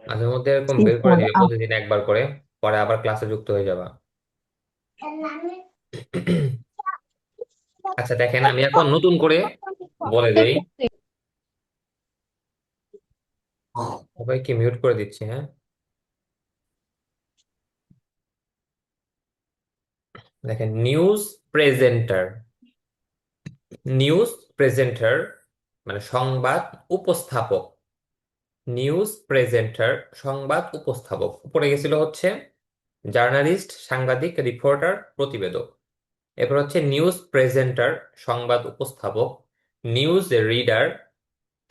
মাঝে মধ্যে এরকম বের করে স্যার দিবে প্রতিদিন একবার করে, পরে আবার ক্লাসে যুক্ত হয়ে যাবা। আচ্ছা দেখেন, আমি এখন নতুন করে বলে দেই, সবাইকে মিউট করে দিচ্ছি, হ্যাঁ। দেখেন, নিউজ প্রেজেন্টার। নিউজ প্রেজেন্টার মানে সংবাদ উপস্থাপক। নিউজ প্রেজেন্টার সংবাদ উপস্থাপক, উপরে গেছিল হচ্ছে জার্নালিস্ট, সাংবাদিক, রিপোর্টার, প্রতিবেদক। এরপর হচ্ছে নিউজ প্রেজেন্টার সংবাদ উপস্থাপক। নিউজ রিডার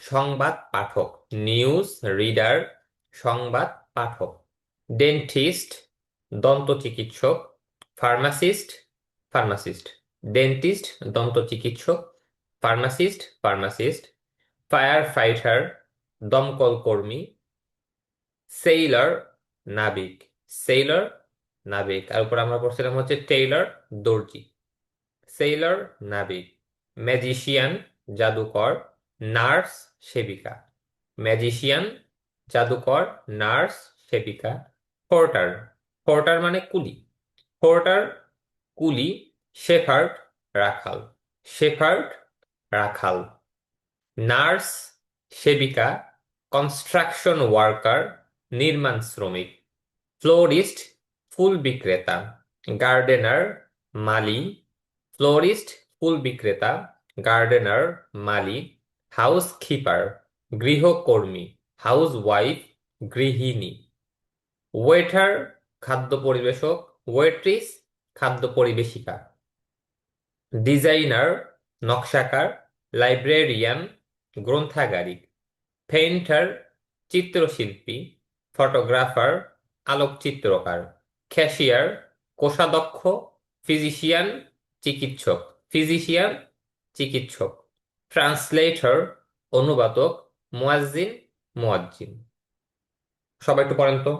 সংবাদ পাঠক। নিউজ রিডার সংবাদ পাঠক। ডেন্টিস্ট দন্ত চিকিৎসক। Pharmacist pharmacist. ডেন্টিস্ট দন্ত চিকিৎসক। Pharmacist pharmacist. ফায়ার ফাইটার দমকল কর্মী। সেইলার নাবিক। সেইলার নাবিক। আর উপর আমরা পড়ছিলাম হচ্ছে টেইলার দর্জি। সেইলার নাবিক। ম্যাজিশিয়ান জাদুকর। নার্স সেবিকা। ম্যাজিশিয়ান জাদুকর নার্স সেবিকা। পোর্টার। পোর্টার মানে কুলি। পোর্টার কুলি। শেফার্ড রাখাল। শেফার্ড রাখাল। নার্স সেবিকা। কনস্ট্রাকশন ওয়ার্কার নির্মাণ শ্রমিক। ফ্লোরিস্ট ফুল বিক্রেতা। গার্ডেনার মালি। ফ্লোরিস্ট ফুল বিক্রেতা। গার্ডেনার মালি। হাউস কিপার গৃহকর্মী। হাউস ওয়াইফ গৃহিণী। ওয়েটার খাদ্য পরিবেশক। ওয়েট্রিস খাদ্য পরিবেশিকা। ডিজাইনার নকশাকার। লাইব্রেরিয়ান গ্রন্থাগারিক। পেইন্টার চিত্রশিল্পী। ফটোগ্রাফার আলোকচিত্রকার। ক্যাশিয়ার কোষাধ্যক্ষ। ফিজিশিয়ান চিকিৎসক। ফিজিশিয়ান চিকিৎসক। ট্রান্সলেটর অনুবাদক। মুয়াজ্জিন মুয়াজ্জিন। সবাই একটু পড়েন তো,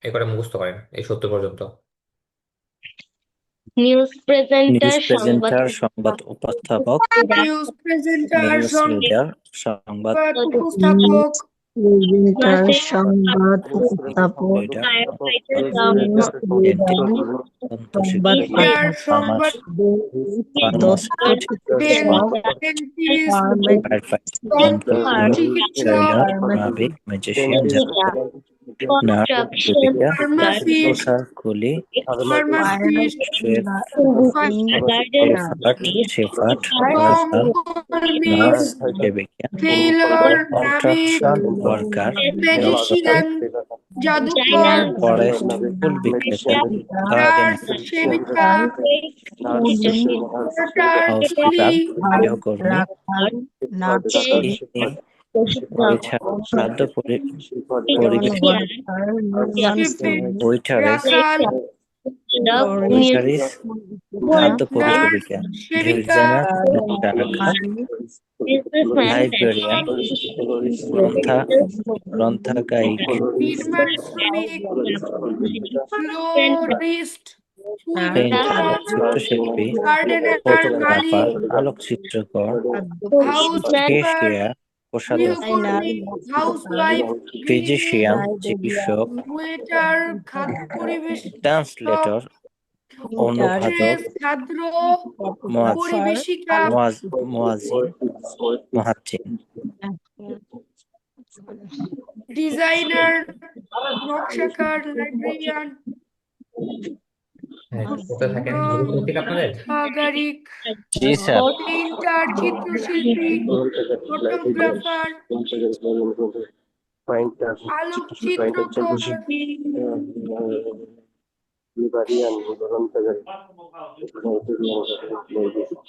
এই করে মুখস্থ করেন এই 70 পর্যন্ত। নিউজ নিউজ প্রেজেন্টার সংবাদ প্রেজেন্টার সংবাদ উপস্থাপক, নিউজ প্রেজেন্টার নিউজ রিডার সংবাদ সংবাদ নিউজ উপস্থাপক, প্রেজেন্টার ফার্মাসিস্ট সংবাদ উপস্থাপক, reader, fire fighter news reader dentist দন্ত সংবাদ চিকিৎসক, টিচার পাঠক, সংবাদ, দন্ত ফার্মাসিস্ট, চিকিৎসক, ডেন্টিস্ট, ফায়ার ফাইটার দন্ত দমকল চিকিৎসক, টেইলার ফার্মাসি, নাবিক ম্যাজিশিয়ান জাদুকর নার্স কনস্ট্রাকশন সেবিকা ফার্মাসিস্ট, পোশাক কুলি pharmacist, chef gardener shepherd shepherd রাখাল দমকর্মী, নার্স সেবিকা টেইলর নাবিক, কনস্ট্রাকশন ওয়ার্কার ম্যাজিশিয়ান জাদুকর, ডিজাইনার ফরেস্ট ফুল বিক্রেতা নার্স গার্ডেনার সেবিকা, পোর্টার কুলি, হাউসকিপার গৃহকর্মী রাখাল, নাচ, গৃহিণী এছাড়া খাদ্য পরিবেশক ওয়ার্কার, নির্মাণ শিপিং, শ্রমিক, ওয়েটারেস রাখাল, ফ্লোরিস্ট, ওয়েটারিস বিক্রেতা, খাদ্য নার্স পরিচারিকা সেবিকা, ডিজাইনার গার্ডেনার নকশা মালিক, লাইব্রেরিয়ান গ্রন্থাগারিক নির্মাণ শ্রমিক, ফ্লোরিস্ট, ফুল পেইন্টার বিক্রেতা, চিত্রশিল্পী গার্ডেনার মালি, ফটোগ্রাফার আলোকচিত্রকর খাদ্য হাউস পরিবেশক, কিপার কেশিয়ার কোষাধ্যক্ষ ডিজাইনার, গৃহকর্মী, নকশাকার, হাউসওয়াইফ গৃহিণী, ফিজিশিয়ান লাইব্রেরিয়ান, চিকিৎসক ওয়েটার খাদ্য পরিবেশক, ট্রান্সলেটর প্রিন্টার, অনুবাদক ওয়েট্রেস খাদ্য ফটোগ্রাফার, পরিবেশিকা, মুয়াজ্জিন মুহাজ্জিন ডিজাইনার নকশাকার, লাইব্রেরিয়ান হ্যাঁ, একটু পড়তে থাকেন, মুখস্থ ঠিক আপনাদের। গ্রন্থাগারিক, জি স্যার পেইন্টার চিত্রশিল্পী, ফটোগ্রাফার আলোকচিত্রকর,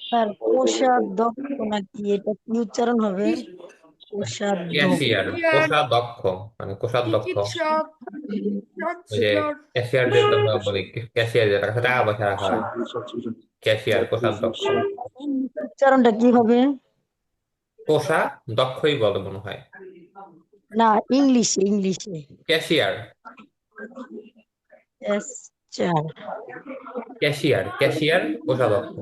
স্যার কোষাধ্যক্ষ নাকি এটা কি উচ্চারণ হবে? কোষাধ্যক্ষ, ক্যাশিয়ার ফিজিশিয়ান, কোষাধ্যক্ষ মানে কোষাধ্যক্ষ। চিকিৎসক, ওই যে ট্রান্সলেটর, ক্যাশিয়ার যে আমরা বলি, ক্যাশিয়ার যেটা কাছে টাকা পয়সা রাখা হয়, ক্যাশিয়ার কোষাধ্যক্ষ। উচ্চারণটা কি হবে? কোষাধ্যক্ষই বলে মনে হয়। না, ইংলিশে ইংলিশে ক্যাশিয়ার। এস চার ক্যাশিয়ার ক্যাশিয়ার কোষাধ্যক্ষ।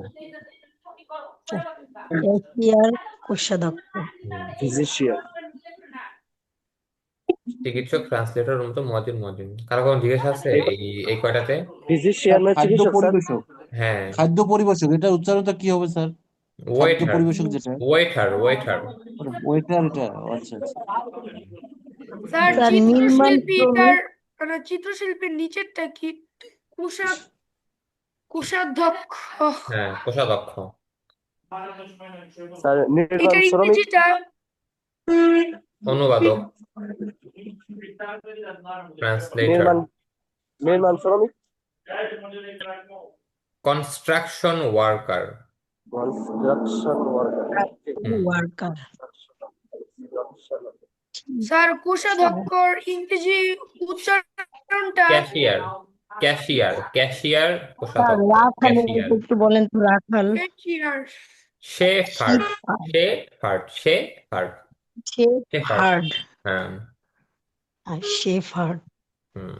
ক্যাশিয়ার কোষাধ্যক্ষ। হুম। ফিজিশিয়ান চিকিৎসক, ট্রান্সলেটর, মুয়াজ্জিন, মুয়াজ্জিন। কারো কোনো জিজ্ঞাসা আছে এই কয়টাতে? ফিজিশিয়ান মানে খাদ্য চিকিৎসক স্যার। পরিবেশক, হ্যাঁ, খাদ্য পরিবেশক, এটা উচ্চারণটা কি হবে স্যার? খাদ্য ওয়েটার, পরিবেশক যেটা, ওয়েটার। ওয়েটার, এটা আচ্ছা আচ্ছা। স্যার স্যার চিত্রশিল্পী নির্মাণ তার চিত্রশিল্পীর নিচেরটা কি? কোষা কোষাধ্যক্ষ। হ্যাঁ, কোষাধ্যক্ষ। স্যার নির্মাণ এটার শ্রমিক, ইংরেজিটা অনুবাদক, ট্রান্সলেটর। নির্মাণ নির্মাণ শ্রমিক, construction worker. Construction worker, worker. Sir কোষাধ্যক্ষর ইংরেজি উচ্চারণটা ক্যাশিয়ার, স্যার কোষাধ্যক্ষ, রাখাল ক্যাশিয়ার। একটু বলেন তো, রাখাল। ক্যাশিয়ার। Shepherd, shepherd. শেফার্ড। হ্যাঁ, শেফার্ড। হুম,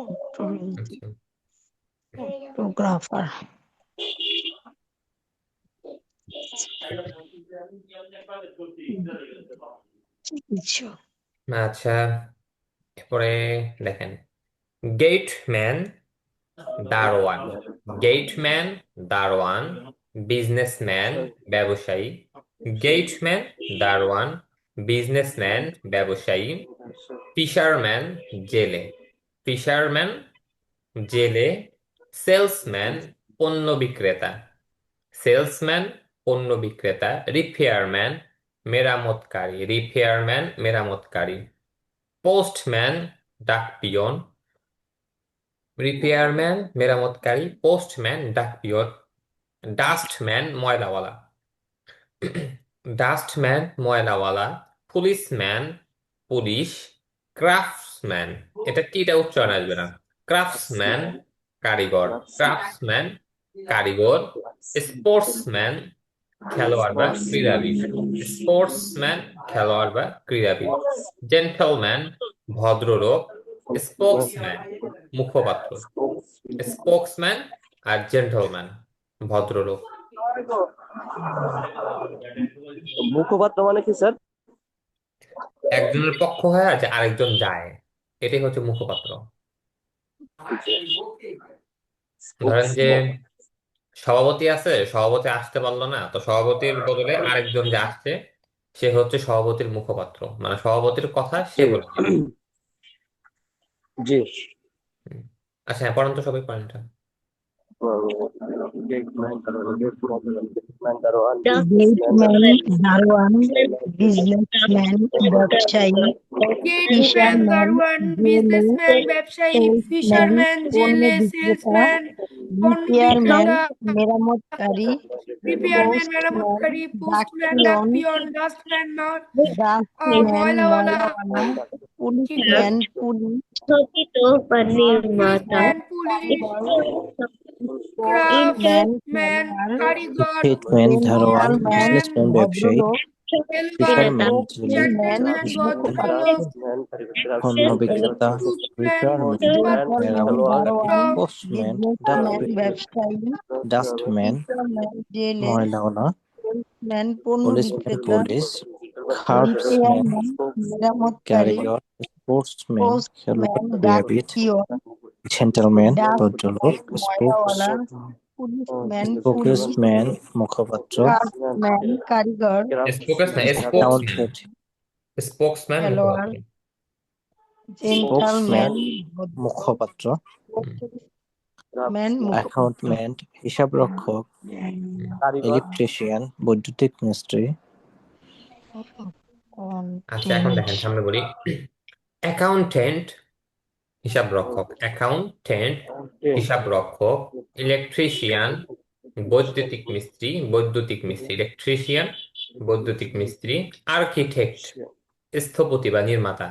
আচ্ছা। ফটোগ্রাফার। চিকিৎসক। আচ্ছা, এরপরে দেখেন, গেটম্যান, দারোয়ান, বিজনেসম্যান, ব্যবসায়ী। গেটম্যান, দারোয়ান, বিজনেসম্যান, ব্যবসায়ী। ফিশারম্যান, জেলে। সেলসম্যান, পণ্য বিক্রেতা। রিপেয়ারম্যান, মেরামতকারী। পোস্টম্যান, ডাকপিয়ন। ডাস্টম্যান, ময়লাওয়ালা। পুলিশ। ক্রাফটসম্যান, এটা টিটা উচ্চারণ আসবে না। ক্রাফটসম্যান, কারিগর। স্পোর্টসম্যান, খেলোয়াড় বা ক্রীড়াবিদ। জেন্টলম্যান, ভদ্রলোক। স্পোক্সম্যান, মুখপাত্র। আর জেন্টলম্যান, ভদ্রলোক। মুখপাত্র মানে কি স্যার? একজনের পক্ষ হয়ে আছে আরেকজন যায়, এটাই হচ্ছে মুখপাত্র। ধরেন যে সভাপতি আছে, সভাপতি আসতে পারলো না, তো সভাপতির বদলে আরেকজন যে আসছে সে হচ্ছে সভাপতির মুখপাত্র, মানে সভাপতির কথা সে বলে দিবে। জি। আচ্ছা, হ্যাঁ, পড়ান তো, সবাই পড়েন এটা। গেটম্যান, দারোয়ান, গেটম্যান, দারোয়ান, বিজনেসম্যান, ব্যবসায়ী। গেটম্যান, দারোয়ান, বিজনেসম্যান, ব্যবসায়ী। ফিশারম্যান, পণ্য জেলে। বিক্রেতা। সেলসম্যান, পণ্য রিপেয়ারম্যান, বিক্রেতা। মেরামতকারী। রিপেয়ারম্যান, পোস্টম্যান, মেরামতকারী। পোস্টম্যান, ডাকপিয়ন। ডাকপিয়ন। ডাস্টম্যান, ড্রাফটম্যান, ময়লাওয়ালা। ময়লাওয়ালা। Policeman, police. স্থগিত বা নির্মাতা, পুলিশম্যান, পুলিশ। ম্যান, ক্রাফটম্যান, কারিগর। গেটম্যান, দারোয়ান, জেন্টলম্যান, বিজনেসম্যান, ব্যবসায়ী। ভদ্রলোক। ফিশারম্যান, জেলে, জেন্টলম্যান, ভদ্রলোক। পণ্য বিক্রেতা। পুলিশম্যান, রিপেয়ারম্যান, জেন্টলম্যান, মেরামতকারী। দারোয়ান, পোস্টম্যান, বিজনেসম্যান, ডাকপিয়ন। ব্যবসায়ী। ডাস্টম্যান, ফিশারম্যান, জেলে। ময়লাওয়ালা। সেলসম্যান, পণ্য পুলিশম্যান, বিক্রেতা। পুলিশ। ক্রাফটসম্যান, রিপেয়ারম্যান, মেরামতকারী। কারিগর। স্পোর্টসম্যান, পোস্টম্যান, খেলোয়াড়, ক্রীড়াবিদ। ডাকপিয়ন। জেন্টলম্যান, ভদ্রলোক। ডাস্টম্যান, ময়লাওয়ালা। Policeman, police. স্পোকেসম্যান, মুখপাত্র। ক্রাফটম্যান, কারিগর। স্পোক্সম্যান, স্পোক্সম্যান, খেলোয়াড়। মুখপাত্র। জেন্টলম্যান, মুখপাত্র। Man, accountant, হিসাবরক্ষক। ইলেকট্রিশিয়ান, বৈদ্যুতিক মিস্ত্রি। আচ্ছা, এখন দেখেন, সামনে বলি। অ্যাকাউন্টেন্ট, হিসাবরক্ষক। ইলেকট্রিশিয়ান, বৈদ্যুতিক মিস্ত্রি। ইলেকট্রিশিয়ান, বৈদ্যুতিক মিস্ত্রি। আর্কিটেক্ট, স্থপতি বা নির্মাতা।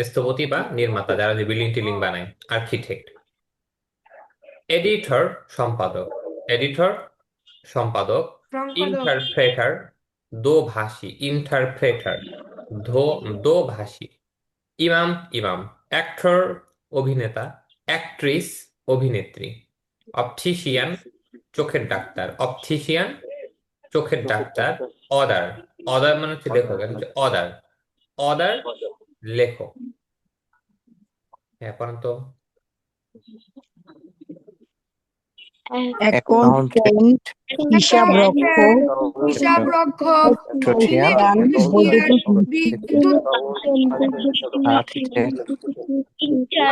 স্থপতি বা নির্মাতা, যারা যে বিল্ডিং টিল্ডিং বানায়, আর্কিটেক্ট। এডিটর, সম্পাদক। সম্পাদক। ইন্টারপ্রেটার, দোভাষী। ইমাম, অ্যাক্টর, অভিনেতা। অ্যাক্ট্রেস, অভিনেত্রী। অপথিশিয়ান, চোখের ডাক্তার। অর্ডার, অদার মানে হচ্ছে লেখক, এটা হচ্ছে অদার। অদার লেখক। হ্যাঁ পড়েন তো। অ্যাকাউন্টেন্ট, হিসাব রক্ষক, হিসাব রক্ষক, ইলেকট্রিশিয়ান, ইলেকট্রিশিয়ান, বিদ্যুৎ আর্কিটেক্ট,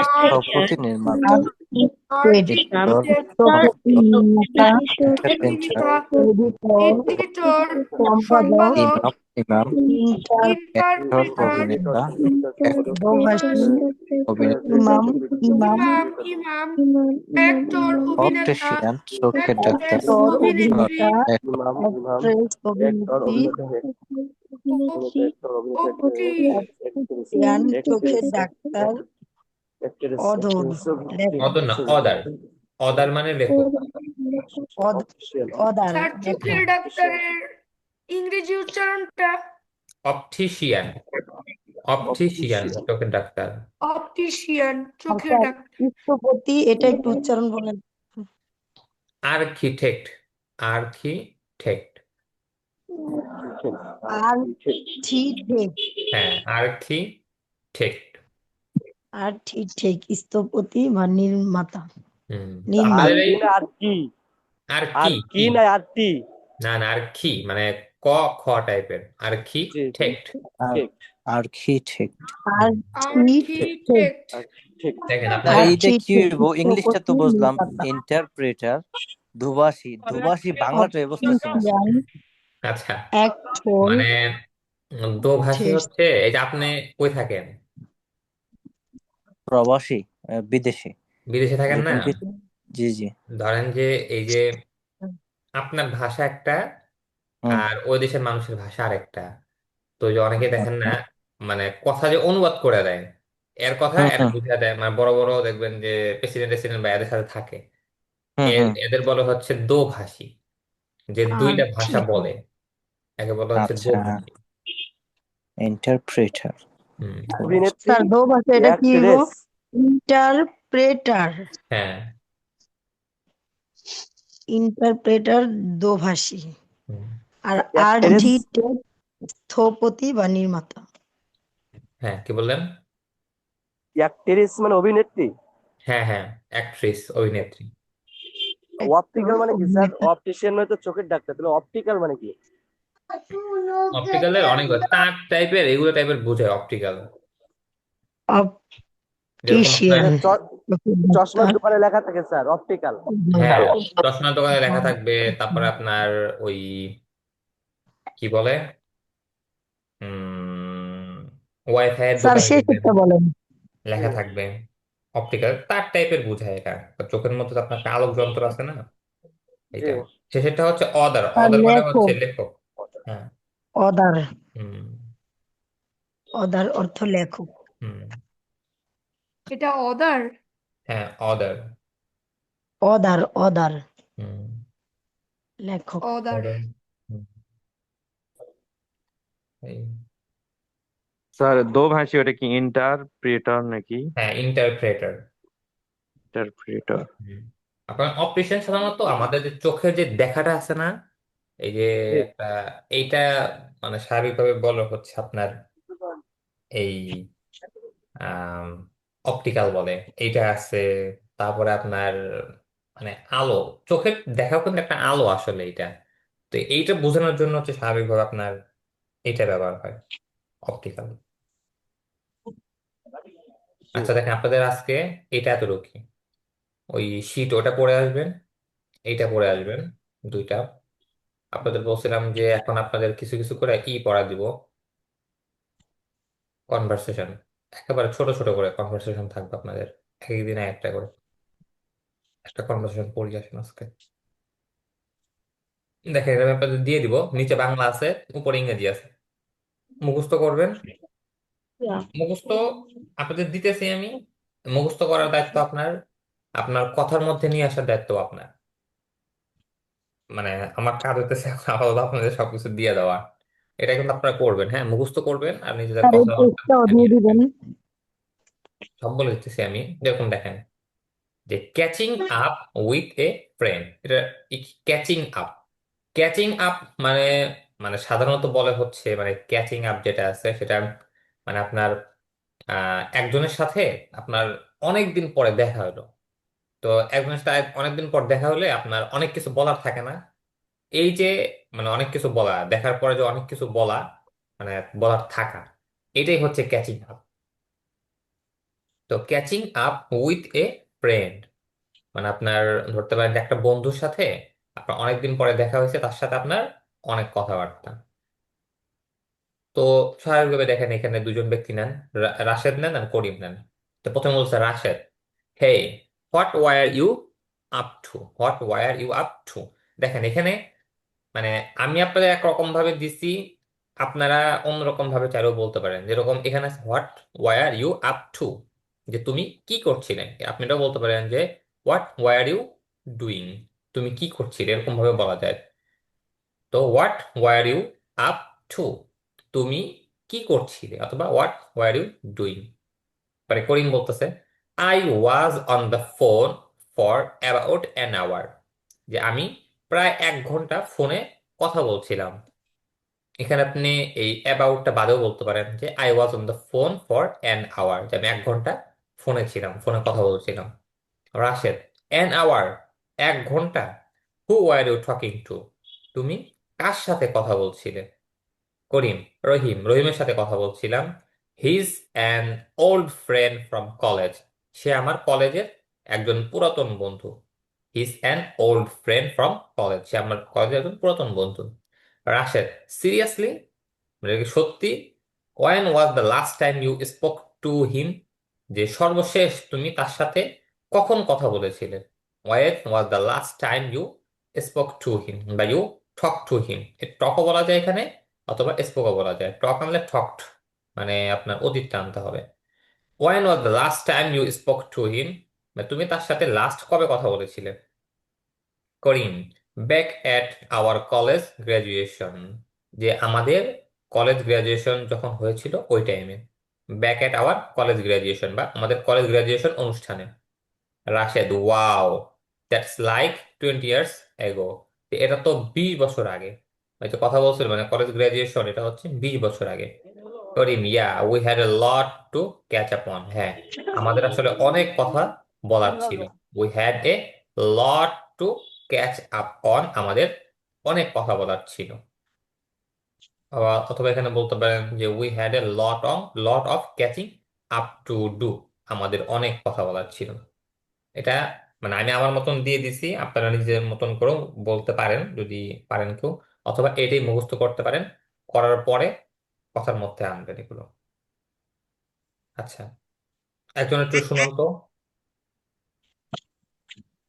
স্থপতি, নির্মাতা, এডিটর, আর্কিটেক্টর, ইন্টারপ্রেটার, এডিটর, এডিটর, সম্পাদক, সম্পাদক, ইমাম, অ্যাক্টর, ইন্টারপ্রেটার, অভিনেতা, দোভাষী, অভিনেত্রী, ইমাম, ইমাম, ইমাম, অ্যাক্টর, অভিনেতা, অপটিশিয়ান, চোখের ডাক্তার, অ্যাক্ট্রেস, অ্যাক্টর, অভিনেত্রী, অভিনেতা, ইমাম ইমাম অ্যাক্ট্রেস, অ্যাক্টর অভিনেত্রী, অপটি, অপটিশিয়ান, চোখের ডাক্তার, অধর, লেখক, অদর না, অদার। অদার মানে লেখক। অদার, স্যার চোখের লেখক, ডাক্তারের ইংরেজি উচ্চারণটা অপথিশিয়ান। অপথিশিয়ান চোখের ডাক্তার। অপটিশিয়ান, চোখের আচ্ছা, ডাক্তার, স্থপতি, এটা একটু উচ্চারণ বলেন। আর্কিটেক্ট। আর্কিটেক্ট। আর্কিটেক্ট, হ্যাঁ আর্কিটেক্ট। আর্কিটেক্ট, স্থপতি বা নির্মাতা, হুম তো নির্মাতা। আপনাদের এই আর কি আর আর কি কি কি না আর টি না না, আর কি মানে ক খ টাইপের জি আর্কিটেক্ট। ঠিক আর্কিটেক্ট। আর্কিটেক্ট, আর্কিটেক্ট, ঠিক দেখেন না, আপনাদের এইটা কি আর্কিটেক্ট, হইব? ইংলিশটা তো স্থপতি, বুঝলাম, নির্মাতা, ইন্টারপ্রেটার, দুভাষী। দুভাষী বাংলাটা বুঝতেছি না স্যার। অপটিশিয়ান, আচ্ছা অ্যাক্টর, মানে দোভাষী অ্যাক্ট্রেস। হচ্ছে এই যে আপনি কই থাকেন, প্রবাসী, বিদেশি। বিদেশে থাকেন না। যেখানে জি জি। ধরেন যে এই যে আপনার ভাষা একটা হুম আর ওই দেশের মানুষের ভাষা আরেকটা। তো ওই যে অনেকে দেখেন না মানে কথা যে অনুবাদ করে দেয়, এর কথা হুম এর হুম বুঝা দেয়, মানে বড় বড় দেখবেন যে প্রেসিডেন্ট টেসিডেন্ট বা এদের সাথে থাকে, হুম হুম। এদের বলা হচ্ছে দোভাষী, যে দুইটা ভাষা আর্কিটেক্ট, বলে, একে বলা হচ্ছে আচ্ছা, দোভাষী। ইন্টারপ্রেটার। হুম অভিনেত্রী স্যার দো ভাষা, এটা কি হইব? অ্যাক্ট্রেস ইন্টারপ্রেটার, হ্যাঁ। ইন্টারপ্রেটার দোভাষী। হুম, আর অ্যাক্ট্রেস আর্কিটেক্ট, স্থপতি বা নির্মাতা। হ্যাঁ কি বললেন? অ্যাক্ট্রেস মানে অভিনেত্রী হ্যাঁ হ্যাঁ, অ্যাক্ট্রেস অভিনেত্রী। অপটিক্যাল অ্যাক্টর, মানে কি স্যার অভিনেতা, অপটিশিয়ান মানে তো চোখের ডাক্তার তাহলে অপটিক্যাল মানে কি অপটিক্যালের অনেক তার টাইপের এগুলো টাইপের বোঝায় অপটিক্যাল। যেরকম আপনার অপটিশিয়ান, চশমার ডাক্তার, দোকানে লেখা থাকে স্যার অপটিক্যাল হ্যাঁ চশমার দোকানে লেখা থাকবে, তারপরে আপনার ওই কি বলে ওয়াইফাই এর স্যার দোকানে দেখবেন শেষেরটা বলেন। লেখা থাকবে অপটিক্যাল, তার টাইপের বোঝায় এটা। তো চোখের মধ্যে তো আপনার একটা আলোক যন্ত্র আছে না, জি এটা। শেষেরটা হচ্ছে অদার। স্যার অদার মানে হচ্ছে লেখক, লেখক। হ্যাঁ। অদার, হুম অদার অর্থ লেখক। হুম। এটা অদার, হ্যাঁ অদার। অদার, অদার, হুম লেখক। Other, other. হুম, এই। স্যার দোভাষী ওটা কি ইন্টারপ্রেটার নাকি? হ্যাঁ ইন্টারপ্রেটার। ইন্টারপ্রেটার। আপনার অপারেশন সাধারণত আমাদের যে চোখের যে দেখাটা আছে না, এই যে জি একটা এইটা মানে স্বাভাবিকভাবে বলা হচ্ছে আপনার এই অপটিক্যাল বলে, এইটা আছে। তারপরে আপনার মানে আলো, চোখের দেখাও কিন্তু একটা আলো আসলে এটা। তো এইটা বোঝানোর জন্য হচ্ছে স্বাভাবিকভাবে আপনার এইটা ব্যবহার হয়, অপটিক্যাল। জি আচ্ছা দেখেন আপনাদের আজকে এটা এতটুকু, ওই শীট ওটা পড়ে আসবেন, এইটা পড়ে আসবেন, দুইটা। আপনাদের বলছিলাম যে এখন আপনাদের কিছু কিছু করে পড়া দিব, কনভারসেশন। একেবারে ছোট ছোট করে কনভারসেশন থাকবে আপনাদের, এক দিনে একটা করে। একটা কনভারসেশন পড়ি আসেন আজকে। দেখেন এটা আমি আপনাদের দিয়ে দিব, নিচে বাংলা আছে, উপরে ইংরেজি আছে, মুখস্থ করবেন। মুখস্থ আপনাদের দিতেছি আমি, মুখস্থ করার দায়িত্ব আপনার, আপনার কথার মধ্যে নিয়ে আসার দায়িত্ব আপনার। মানে আমার কাজ হইতেছে এখন আপাতত আপনাদের সবকিছু দিয়ে দেওয়া, এটা কিন্তু আপনারা করবেন। হ্যাঁ মুখস্থ করবেন আর নিজেদের স্যার এই কথা টেস্টটাও দিয়ে দিবেন। সব বলে দিতেছি আমি। যেরকম দেখেন যে catching up with a friend, এটা ক্যাচিং আপ। ক্যাচিং আপ মানে মানে সাধারণত বলে হচ্ছে মানে ক্যাচিং আপ যেটা আছে সেটা মানে আপনার একজনের সাথে আপনার অনেক দিন পরে দেখা হলো। তো একজনের সাথে অনেকদিন পর দেখা হলে আপনার অনেক কিছু বলার থাকে না। এই যে মানে অনেক কিছু বলা, দেখার পরে যে অনেক কিছু বলা, মানে বলার থাকা, এটাই হচ্ছে ক্যাচিং আপ। তো catching up with a friend মানে আপনার ধরতে পারেন যে একটা বন্ধুর সাথে আপনার অনেকদিন পরে দেখা হয়েছে, তার সাথে আপনার অনেক কথাবার্তা। তো স্বাভাবিকভাবে দেখেন এখানে দুজন ব্যক্তি নেন, রাশেদ নেন আর করিম নেন। তো প্রথমে বলছে Rashed, hey, what war you up to, what war you up to. দেখেন এখানে মানে আমি আপনাদের একরকম ভাবে দিছি, আপনারা অন্যরকম ভাবে চাইলেও বলতে পারেন। যেরকম এখানে what war you up to, যে তুমি কি করছিলে। আপনি এটাও বলতে পারেন যে হোয়াট ওয়ার ইউ ডুইং, তুমি কি করছিলে, এরকম ভাবে বলা যায়। তো what war you up to, তুমি কি করছিলে, অথবা হোয়াট ওয়ার ইউ ডুইং। মানে করিম বলতেছে, I was on the phone for about an hour, যে আমি প্রায় 1 ঘন্টা ফোনে কথা বলছিলাম। এখানে আপনি এই অ্যাবাউটটা বাদেও বলতে পারেন যে I was on the phone for an hour, যে আমি 1 ঘন্টা ফোনে ছিলাম, ফোনে কথা বলছিলাম। রাশেদ, অ্যান আওয়ার, 1 ঘন্টা। Who were you talking to, তুমি কার সাথে কথা বলছিলে। করিম, রহিমের সাথে কথা বলছিলাম। He's an old friend from college, সে আমার কলেজের একজন পুরাতন বন্ধু। He's an old friend from college, সে আমার কলেজের একজন পুরাতন বন্ধু। রাশেদ, সিরিয়াসলি, মানে কি সত্যি। When was the last time you spoke to him, যে সর্বশেষ তুমি তার সাথে কখন কথা বলেছিলে। When was the last time you spoke to him বা ইউ টক টু হিম, টকও বলা যায় এখানে, অথবা স্পোকও বলা যায়। টক আনলে টকড, মানে আপনার অতীতটা আনতে হবে। When was the last time you spoke to him, তুমি তার সাথে লাস্ট কবে কথা বলেছিলে। Karim, back at our college graduation, যে আমাদের কলেজ গ্রাজুয়েশন যখন হয়েছিল ওই টাইমে। Back at our college graduation বা আমাদের কলেজ গ্রাজুয়েশন অনুষ্ঠানে। Rashed, wow, that's like 20 years ago, এটা তো 20 বছর আগে। হয়তো কথা বলছিল মানে কলেজ গ্রাজুয়েশন, এটা হচ্ছে 20 বছর আগে। Karim, yeah, we had a lot to catch up on, হ্যাঁ আমাদের আসলে অনেক কথা বলার ছিল। We had a lot to catch up on, আমাদের অনেক কথা বলার ছিল। অথবা এখানে বলতে পারেন যে we had a lot of catching up to do, আমাদের অনেক কথা বলার ছিল। এটা মানে আমি আমার মতন দিয়ে দিছি, আপনারা নিজের মতন করেও বলতে পারেন যদি পারেন কেউ, অথবা এটাই মুখস্থ করতে পারেন, করার পরে কথার মধ্যে আনবেন এগুলো। আচ্ছা, একজন একটু শুনুন তো।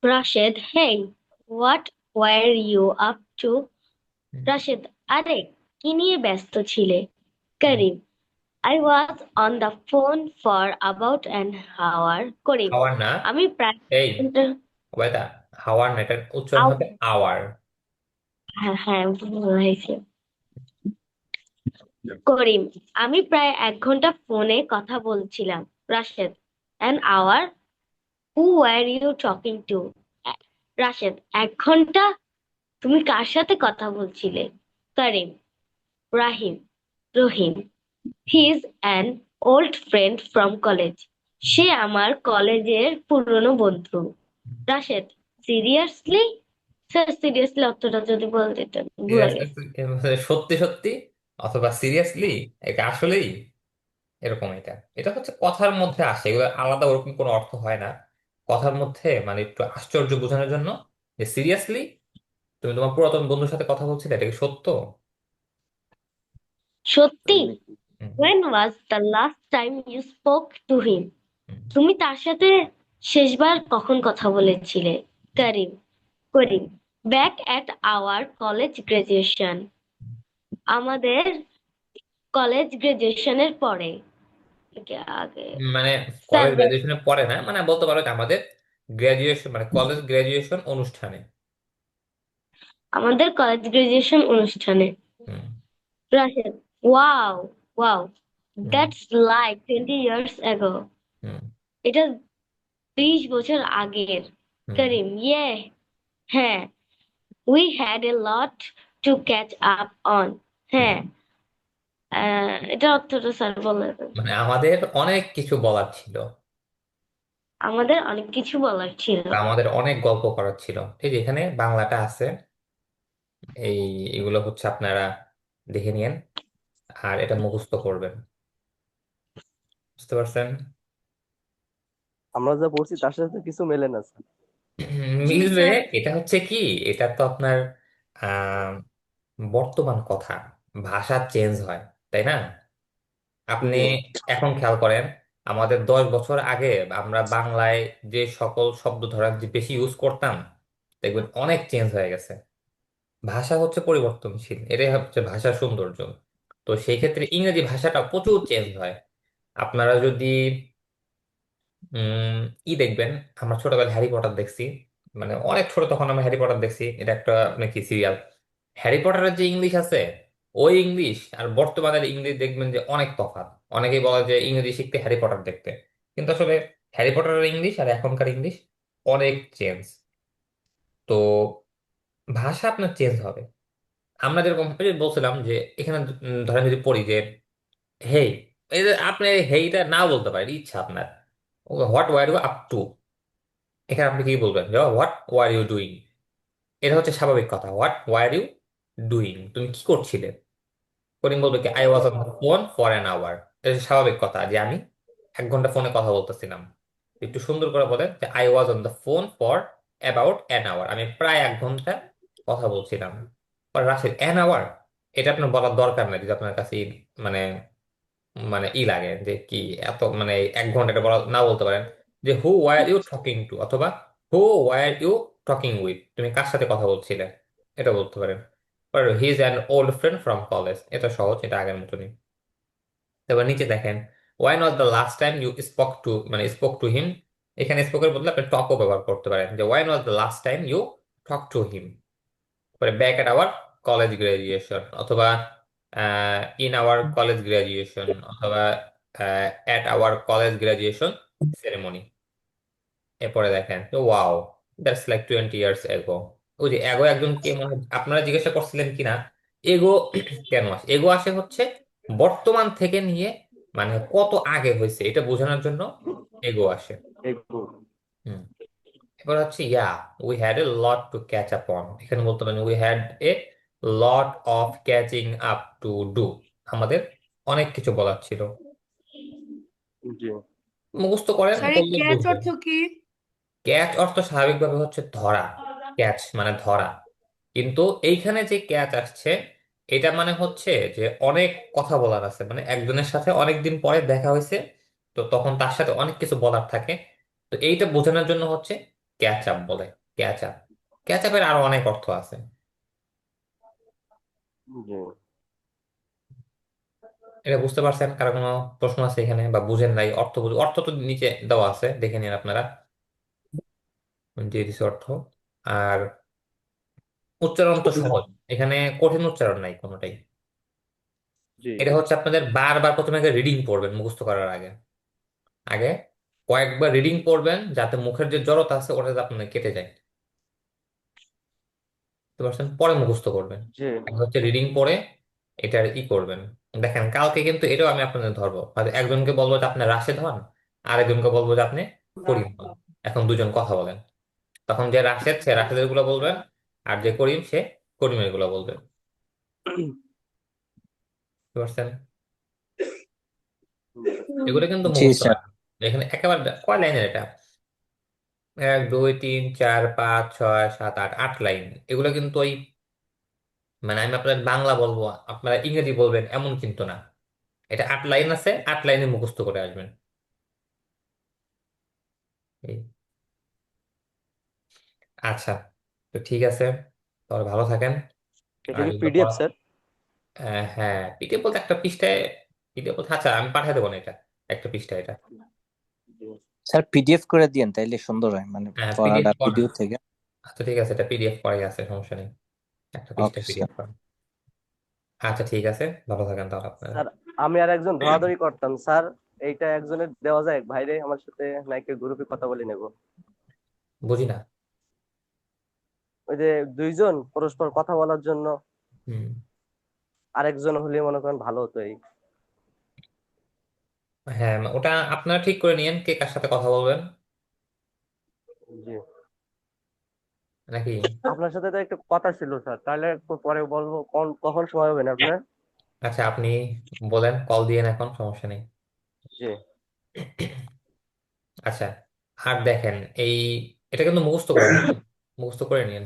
Rashed, hey, what war you up to? Hmm, Rashed, আরে কি নিয়ে ব্যস্ত ছিলে? Karim, I was on the phone for about an hour. Karim, হাওয়ার না, আমি প্রায় এই ওয়েদা, হাওয়ার না, এটার উচ্চারণ হবে আওয়ার। হ্যাঁ হ্যাঁ ভুল হয়েছে। করিম, আমি প্রায় 1 ঘন্টা ফোনে কথা বলছিলাম। Rashed, an hour, who were you talking to? Rashed, 1 ঘন্টা, তুমি কার সাথে কথা বলছিলে? Karim, Rahim Rahim, he is an old friend from college, সে আমার কলেজের পুরনো বন্ধু। রাশেদ, সিরিয়াসলি? স্যার সিরিয়াসলি অর্থটা যদি বলে দিতেন, ভুলে গেছি। সত্যি সত্যি অথবা সিরিয়াসলি, এটা আসলেই এরকম। এটা এটা হচ্ছে কথার মধ্যে আসে, এগুলো আলাদা ওরকম কোনো অর্থ হয় না। কথার মধ্যে মানে একটু আশ্চর্য বোঝানোর জন্য, যে সিরিয়াসলি তুমি তোমার পুরাতন বন্ধুর সাথে কথা বলছিলে, এটা কি সত্য। সত্যি? হুম, when was the last time you spoke to him? হুম, তুমি তার সাথে শেষবার কখন কথা বলেছিলে? Karim, Karim, back at our college graduation, আমাদের কলেজ গ্রাজুয়েশনের পরে। আগে মানে স্যার, কলেজ গ্রাজুয়েশনের পরে না, মানে বলতে পারো যে আমাদের গ্রাজুয়েশন মানে কলেজ গ্রাজুয়েশন অনুষ্ঠানে। আমাদের কলেজ গ্রাজুয়েশন অনুষ্ঠানে। Hmm, Rashed, wow wow, hmm, that's like 20 years ago, hmm, এটা 20 বছর আগের। হুম, করিম, ইয়ে, হ্যাঁ, we had a lot to catch up on. হ্যাঁ, এটার অর্থটা স্যার বলে দেন। মানে আমাদের অনেক কিছু বলার ছিল, আমাদের অনেক কিছু বলার ছিল। বা আমাদের অনেক গল্প করার ছিল। ঠিক এখানে বাংলাটা আছে, এই এগুলো হচ্ছে আপনারা দেখে নিয়েন আর এটা মুখস্থ করবেন। বুঝতে পারছেন? আমরা যা পড়ছি তার সাথে তো কিছু মেলে না স্যার। জি মিলবে। স্যার। এটা হচ্ছে কি, এটা তো আপনার আহ বর্তমান কথা, ভাষা চেঞ্জ হয়, তাই না? আপনি জি এখন খেয়াল করেন, আমাদের 10 বছর আগে আমরা বাংলায় যে সকল শব্দ ধরেন যে বেশি ইউজ করতাম, দেখবেন অনেক চেঞ্জ হয়ে গেছে। ভাষা হচ্ছে পরিবর্তনশীল, এটাই হচ্ছে ভাষার সৌন্দর্য। তো সেই ক্ষেত্রে ইংরেজি ভাষাটা প্রচুর চেঞ্জ হয়। আপনারা যদি উম দেখবেন, আমরা ছোটবেলায় হ্যারি পটার দেখছি, মানে অনেক ছোট তখন আমরা হ্যারি পটার দেখছি, এটা একটা মানে কি সিরিয়াল। হ্যারি পটারের যে ইংলিশ আছে, ওই ইংলিশ আর বর্তমানের ইংলিশ দেখবেন যে অনেক তফাৎ। অনেকেই বলে যে ইংরেজি শিখতে হ্যারি পটার দেখতে, কিন্তু আসলে হ্যারি পটারের ইংলিশ আর এখনকার ইংলিশ অনেক চেঞ্জ। তো ভাষা আপনার চেঞ্জ হবে। আমরা যেরকম ওই যে বলছিলাম যে এখানে ধরেন যদি পড়ি যে হেই, এই যে আপনি হেইটা না বলতে পারেন, ইচ্ছা আপনার what war you up to, এখানে আপনি কি বলবেন যে হোয়াট ওয়ার ইউ ডুইং। এটা হচ্ছে স্বাভাবিক কথা, হোয়াট ওয়ার ইউ ডুইং, তুমি কি করছিলে। করিম বলবে কি I was on the phone for an hour. এটা হচ্ছে স্বাভাবিক কথা যে আমি 1 ঘন্টা ফোনে কথা বলতেছিলাম। একটু সুন্দর করে বলে যে I was on the phone for about an hour, আমি প্রায় 1 ঘন্টা কথা বলছিলাম। আর রাশেদ অ্যান আওয়ার, এটা আপনার বলার দরকার নেই যদি আপনার কাছে মানে মানে লাগে যে কি এত মানে 1 ঘন্টা এটা বলা না বলতে পারেন যে who were you talking to, অথবা who were you talking with, তুমি কার সাথে কথা বলছিলে, এটা বলতে পারেন। He is an old friend from college, এটা সহজ, এটা আগের মতনই। তারপর নিচে দেখেন why not the last time you spoke to, মানে স্পোক টু হিম, এখানে স্পোকের বদলে আপনি টকও ব্যবহার করতে পারেন যে why not the last time you talk to him. পরে back at our college graduation, অথবা ইন আওয়ার কলেজ গ্রাজুয়েশন, অথবা at our college graduation ceremony. এরপরে দেখেন ওয়াও, দ্যাটস লাইক 20 ইয়ার্স এগো। ওই যে এগো একজনকে মানে আপনারা জিজ্ঞাসা করছিলেন কিনা এগো কেন আসে, এগো আসে হচ্ছে বর্তমান থেকে নিয়ে মানে কত আগে হয়েছে এটা বোঝানোর জন্য এগো আসে। একটু হুম। এবার হচ্ছে we had a lot to catch up on, এখানে বলতে পারেন we had a lot of catching up to do, আমাদের অনেক কিছু বলার ছিল। জি মুখস্থ করেন স্যার এই করলে ক্যাচ বুঝবেন। অর্থ কি? ক্যাচ অর্থ স্বাভাবিকভাবে হচ্ছে ধরা, ক্যাচ মানে ধরা। কিন্তু এইখানে যে ক্যাচ আসছে, এটা মানে হচ্ছে যে অনেক কথা বলার আছে, মানে একজনের সাথে অনেক দিন পরে দেখা হয়েছে, তো তখন তার সাথে অনেক কিছু বলার থাকে। তো এইটা বোঝানোর জন্য হচ্ছে ক্যাচ আপ বলে, ক্যাচ আপ। ক্যাচ আপের আরো অনেক অর্থ আছে। জি এটা বুঝতে পারছেন? কারো কোনো প্রশ্ন আছে এখানে, বা বুঝেন নাই? অর্থ অর্থ তো নিচে দেওয়া আছে, দেখে নিন আপনারা, দিয়ে দিছে অর্থ। আর উচ্চারণ তো সহজ, এখানে কঠিন উচ্চারণ নাই কোনোটাই। জি এটা হচ্ছে আপনাদের বারবার প্রথমে আগে রিডিং পড়বেন মুখস্থ করার আগে, আগে কয়েকবার রিডিং পড়বেন যাতে মুখের যে জড়তা আছে ওটা যাতে আপনার কেটে যায়। বুঝতে পারছেন? পরে মুখস্থ করবেন। জি আগে হচ্ছে রিডিং পড়ে এটার করবেন। দেখেন কালকে কিন্তু এটাও আমি আপনাদের ধরবো, হয়তো একজনকে বলবো যে আপনি রাশেদ হন, আরেকজনকে বলবো যে আপনি করিম হন। এখন দুজন কথা বলেন, তখন যে রাশেদ সে রাশেদের গুলো বলবেন, আর যে করিম সে করিমের গুলো বলবেন। বুঝতে পারছেন? এগুলো কিন্তু জি মুখস্থ স্যার। রাখবেন। এখানে একেবারে কয় লাইনের এটা, 1 2 3 4 5 6 7 8, 8 লাইন। এগুলো কিন্তু ওই মানে আমি আপনার বাংলা বলবো আপনারা ইংরেজি বলবেন এমন কিন্তু না, এটা 8 লাইন আছে, 8 লাইনে মুখস্থ করে আসবেন। এই। আচ্ছা, তো ঠিক আছে, তাহলে ভালো থাকেন। এটা আর কি এগুলো পিডিএফ পড়া স্যার? হ্যাঁ, পিডিএফ বলতে একটা পৃষ্ঠায়, পিডিএফ বলতে আচ্ছা আমি পাঠিয়ে দেবো না, এটা একটা পৃষ্ঠা এটা। স্যার পিডিএফ করে দিয়েন তাইলে সুন্দর হয়, মানে হ্যাঁ পিডিএফ পড়াটা করা, ভিডিও থেকে। আচ্ছা ঠিক আছে, এটা পিডিএফ করাই আছে, সমস্যা নেই, একটা ওকে পৃষ্ঠা স্যার। পিডিএফ করা। আচ্ছা ঠিক আছে, ভালো থাকেন তাহলে আপনারা। স্যার আমি আর একজন ধরাধরি করতাম স্যার, এইটা একজনের দেওয়া যায় ভাইরে, আমার সাথে নাইকে গ্রুপে কথা বলে নেব। বুঝি না। ওই যে দুইজন পরস্পর কথা বলার জন্য হুম। আরেকজন হলে মনে করেন ভালো হতো এই। হ্যাঁ, ওটা আপনারা ঠিক করে নিয়েন কে কার সাথে কথা বলবেন জি, নাকি। আপনার সাথে তো একটু কথা ছিল স্যার, তাহলে একটু পরে বলবো কখন সময় হবে না আপনার? আচ্ছা, আপনি বলেন, কল দিয়েন এখন, সমস্যা নেই। জি আচ্ছা, আর দেখেন এই, এটা কিন্তু মুখস্থ করেন, হ্যাঁ, মুখস্থ করে নিন।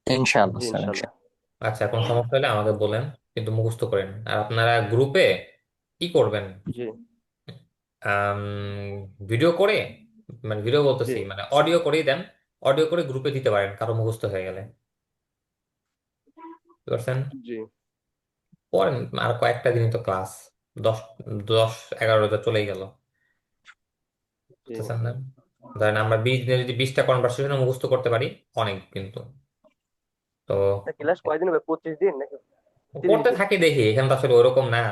ইনশাআল্লাহ জি স্যার, ইনশাল্লাহ। ইনশাআল্লাহ। আচ্ছা, কোনো সমস্যা হলে আমাকে বলেন, কিন্তু মুখস্থ করেন। আর আপনারা গ্রুপে কি করবেন, জি ভিডিও করে, মানে ভিডিও জি বলতেছি মানে অডিও করেই দেন, অডিও করে গ্রুপে দিতে পারেন কারো মুখস্থ হয়ে গেলে, বুঝতে পারছেন। জি পড়েন, আর কয়েকটা দিনই তো ক্লাস, 10 10 11টা চলেই গেল, জি। বুঝতেছেন না। ধরেন আমরা 20 দিনে যদি 20টা কনভারসেশন মুখস্থ করতে পারি, অনেক কিন্তু। তো ক্লাস কয়দিন হবে, 25 দিন নাকি 30 করতে দিন? থাকি দেখি, এখানে তো আসলে ওরকম না।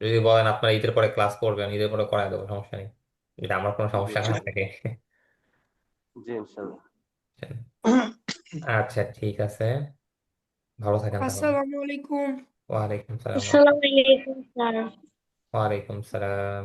যদি বলেন আপনার ঈদের পরে ক্লাস করবেন, ঈদের পরে করায় দেবো, সমস্যা নেই, এটা আমার কোনো জি সমস্যা না থাকে। জি ইনশাল্লাহ। আচ্ছা, ঠিক আছে, ভালো থাকেন তাহলে। আসসালামু আলাইকুম। ওয়ালাইকুম সালাম। আসসালামু আলাইকুম স্যার। ওয়ালাইকুম সালাম।